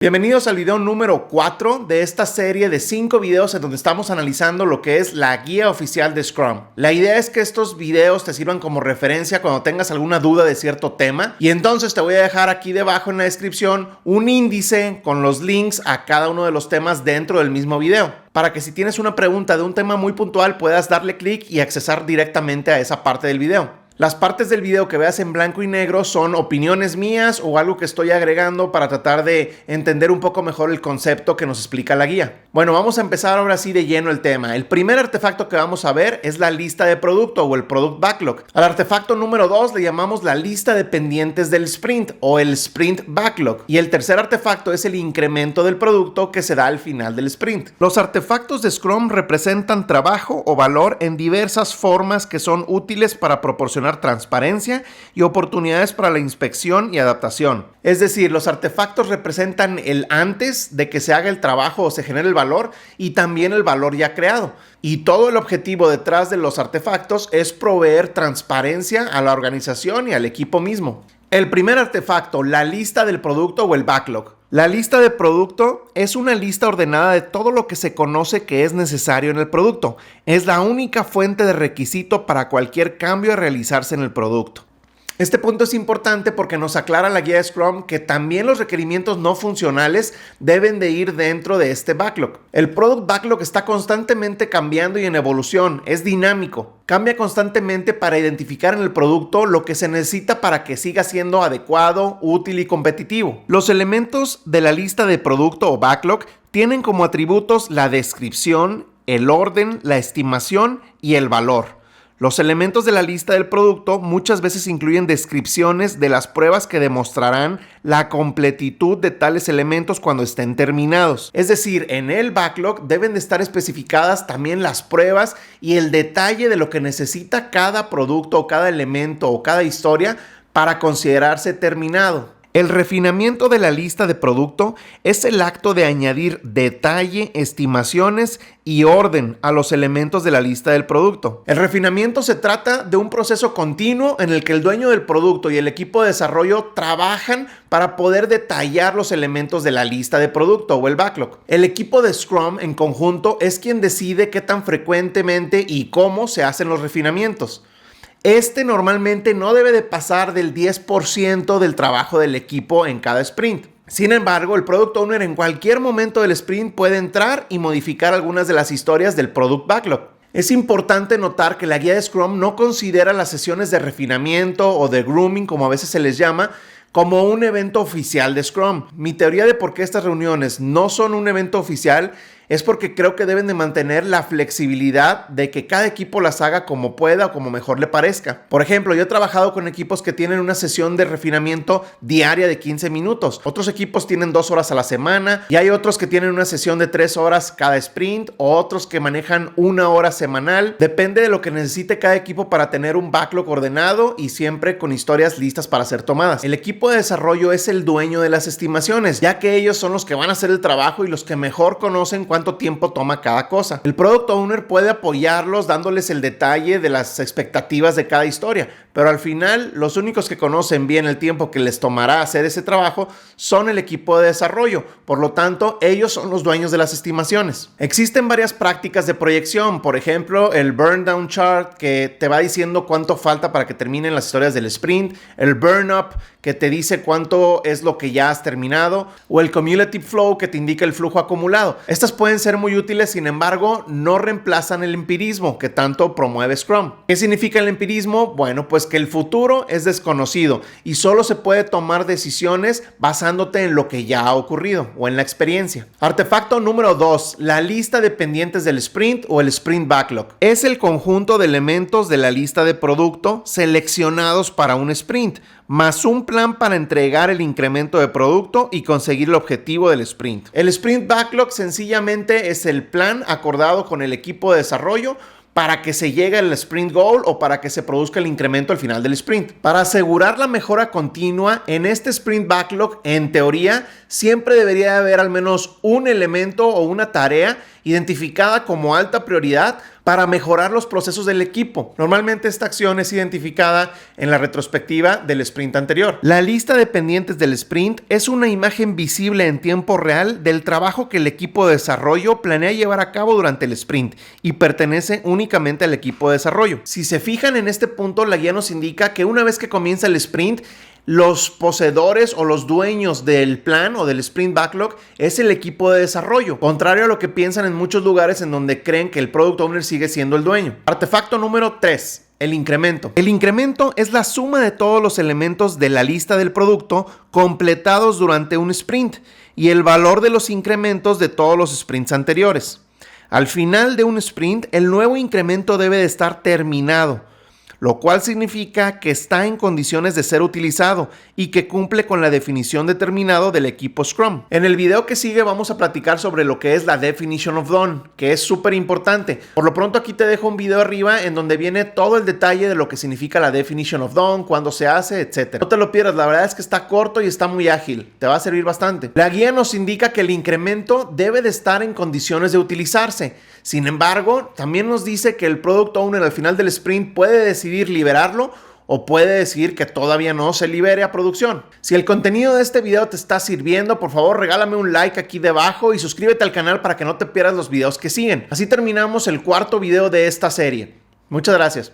Bienvenidos al video número 4 de esta serie de 5 videos en donde estamos analizando lo que es la guía oficial de Scrum. La idea es que estos videos te sirvan como referencia cuando tengas alguna duda de cierto tema, y entonces te voy a dejar aquí debajo en la descripción un índice con los links a cada uno de los temas dentro del mismo video, para que si tienes una pregunta de un tema muy puntual puedas darle clic y accesar directamente a esa parte del video. Las partes del video que veas en blanco y negro son opiniones mías o algo que estoy agregando para tratar de entender un poco mejor el concepto que nos explica la guía. Bueno, vamos a empezar ahora sí de lleno el tema. El primer artefacto que vamos a ver es la lista de producto o el Product Backlog. Al artefacto número 2 le llamamos la lista de pendientes del sprint o el Sprint Backlog. Y el tercer artefacto es el incremento del producto que se da al final del sprint. Los artefactos de Scrum representan trabajo o valor en diversas formas que son útiles para proporcionar transparencia y oportunidades para la inspección y adaptación. Es decir, los artefactos representan el antes de que se haga el trabajo o se genere el valor y también el valor ya creado. Y todo el objetivo detrás de los artefactos es proveer transparencia a la organización y al equipo mismo. El primer artefacto, la lista del producto o el backlog. La lista de producto es una lista ordenada de todo lo que se conoce que es necesario en el producto. Es la única fuente de requisito para cualquier cambio a realizarse en el producto. Este punto es importante porque nos aclara la guía de Scrum que también los requerimientos no funcionales deben de ir dentro de este backlog. El Product Backlog está constantemente cambiando y en evolución, es dinámico. Cambia constantemente para identificar en el producto lo que se necesita para que siga siendo adecuado, útil y competitivo. Los elementos de la lista de producto o backlog tienen como atributos la descripción, el orden, la estimación y el valor. Los elementos de la lista del producto muchas veces incluyen descripciones de las pruebas que demostrarán la completitud de tales elementos cuando estén terminados. Es decir, en el backlog deben de estar especificadas también las pruebas y el detalle de lo que necesita cada producto o cada elemento o cada historia para considerarse terminado. El refinamiento de la lista de producto es el acto de añadir detalle, estimaciones y orden a los elementos de la lista del producto. El refinamiento se trata de un proceso continuo en el que el dueño del producto y el equipo de desarrollo trabajan para poder detallar los elementos de la lista de producto o el backlog. El equipo de Scrum en conjunto es quien decide qué tan frecuentemente y cómo se hacen los refinamientos. Este normalmente no debe de pasar del 10% del trabajo del equipo en cada sprint. Sin embargo, el Product Owner en cualquier momento del sprint puede entrar y modificar algunas de las historias del Product Backlog. Es importante notar que la guía de Scrum no considera las sesiones de refinamiento o de grooming, como a veces se les llama, como un evento oficial de Scrum. Mi teoría de por qué estas reuniones no son un evento oficial es porque creo que deben de mantener la flexibilidad de que cada equipo las haga como pueda o como mejor le parezca. Por ejemplo, yo he trabajado con equipos que tienen una sesión de refinamiento diaria de 15 minutos. Otros equipos tienen 2 horas a la semana y hay otros que tienen una sesión de 3 horas cada sprint o otros que manejan 1 hora semanal. Depende de lo que necesite cada equipo para tener un backlog ordenado y siempre con historias listas para ser tomadas. El equipo de desarrollo es el dueño de las estimaciones, ya que ellos son los que van a hacer el trabajo y los que mejor conocen cuánto tiempo toma cada cosa. El Product Owner puede apoyarlos dándoles el detalle de las expectativas de cada historia, pero al final los únicos que conocen bien el tiempo que les tomará hacer ese trabajo son el equipo de desarrollo. Por lo tanto, ellos son los dueños de las estimaciones. Existen varias prácticas de proyección, por ejemplo, el Burn Down Chart que te va diciendo cuánto falta para que terminen las historias del sprint, el Burn Up que te dice cuánto es lo que ya has terminado, o el Cumulative Flow que te indica el flujo acumulado. Estas pueden ser muy útiles, sin embargo, no reemplazan el empirismo que tanto promueve Scrum. ¿Qué significa el empirismo? Bueno, pues que el futuro es desconocido y solo se puede tomar decisiones basándote en lo que ya ha ocurrido o en la experiencia. Artefacto número 2, la lista de pendientes del sprint o el Sprint Backlog. Es el conjunto de elementos de la lista de producto seleccionados para un sprint, más un plan para entregar el incremento de producto y conseguir el objetivo del sprint. El Sprint Backlog sencillamente es el plan acordado con el equipo de desarrollo para que se llegue al sprint goal o para que se produzca el incremento al final del sprint. Para asegurar la mejora continua en este sprint backlog, en teoría, siempre debería haber al menos un elemento o una tarea identificada como alta prioridad para mejorar los procesos del equipo. Normalmente esta acción es identificada en la retrospectiva del sprint anterior. La lista de pendientes del sprint es una imagen visible en tiempo real del trabajo que el equipo de desarrollo planea llevar a cabo durante el sprint y pertenece únicamente al equipo de desarrollo. Si se fijan en este punto, la guía nos indica que una vez que comienza el sprint, los poseedores o los dueños del plan o del sprint backlog es el equipo de desarrollo, contrario a lo que piensan en muchos lugares en donde creen que el product owner sigue siendo el dueño. Artefacto número 3. El incremento. El incremento es la suma de todos los elementos de la lista del producto completados durante un sprint y el valor de los incrementos de todos los sprints anteriores. Al final de un sprint, el nuevo incremento debe de estar terminado, lo cual significa que está en condiciones de ser utilizado y que cumple con la definición de terminado del equipo Scrum. En el video que sigue vamos a platicar sobre lo que es la Definition of Done, que es súper importante. Por lo pronto aquí te dejo un video arriba en donde viene todo el detalle de lo que significa la Definition of Done, cuándo se hace, etc. No te lo pierdas, la verdad es que está corto y está muy ágil, te va a servir bastante. La guía nos indica que el incremento debe de estar en condiciones de utilizarse. Sin embargo, también nos dice que el Product Owner al final del sprint puede decidir liberarlo o puede decidir que todavía no se libere a producción. Si el contenido de este video te está sirviendo, por favor regálame un like aquí debajo y suscríbete al canal para que no te pierdas los videos que siguen. Así terminamos el cuarto video de esta serie. Muchas gracias.